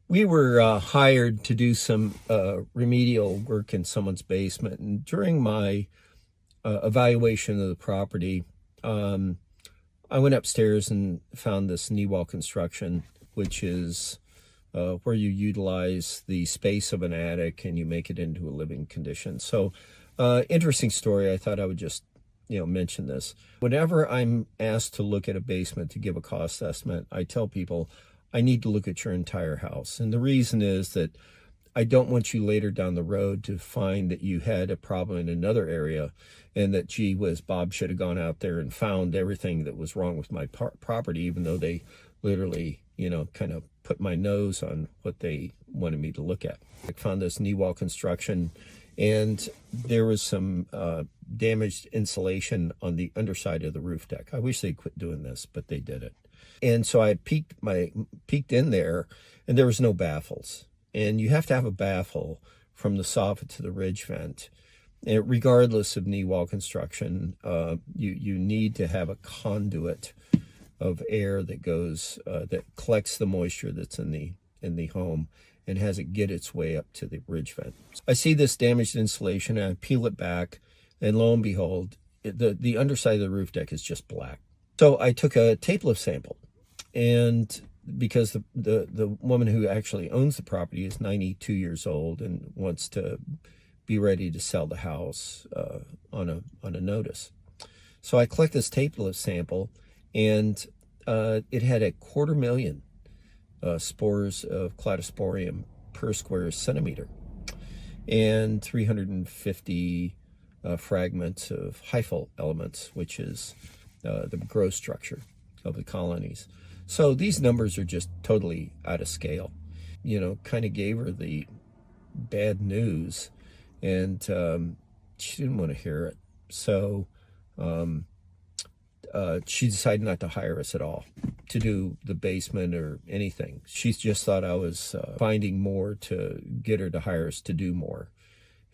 We were hired to do some remedial work in someone's basement. And during my evaluation of the property, um, I went upstairs and found this knee wall construction, which is where you utilize the space of an attic and you make it into a living condition. So, interesting story. I thought I would just mention this. Whenever I'm asked to look at a basement to give a cost estimate, I tell people I need to look at your entire house. And the reason is that I don't want you later down the road to find that you had a problem in another area and that, gee whiz, Bob should have gone out there and found everything that was wrong with my property, even though they literally, kind of put my nose on what they wanted me to look at. I found this knee wall construction, and there was some damaged insulation on the underside of the roof deck. I wish they'd quit doing this, but they did it. And so I peeked in there, and there was no baffles. And you have to have a baffle from the soffit to the ridge vent. And regardless of knee wall construction, you need to have a conduit of air that goes that collects the moisture that's in the home and has it get its way up to the ridge vent. I see this damaged insulation, and I peel it back, and lo and behold, the underside of the roof deck is just black. So I took a tape lift sample, and because the woman who actually owns the property is 92 years old and wants to be ready to sell the house on a notice. So I collect this tape lift sample, and it had 250,000 spores of cladosporium per square centimeter and 350 fragments of hyphal elements, which is the growth structure of the colonies. So these numbers are just totally out of scale. Kind of gave her the bad news, and she didn't want to hear it. So she decided not to hire us at all to do the basement or anything. She just thought I was finding more to get her to hire us to do more.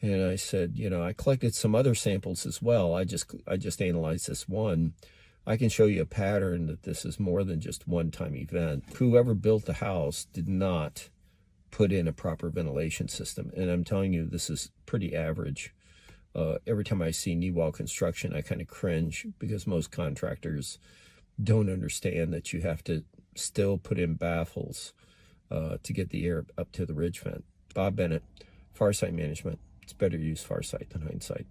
And I said, I collected some other samples as well. I just analyzed this one. I can show you a pattern that this is more than just one-time event. Whoever built the house did not put in a proper ventilation system. And I'm telling you, this is pretty average. Every time I see knee wall construction, I kind of cringe because most contractors don't understand that you have to still put in baffles to get the air up to the ridge vent. Bob Bennett, Farsight Management. It's better to use Farsight than hindsight.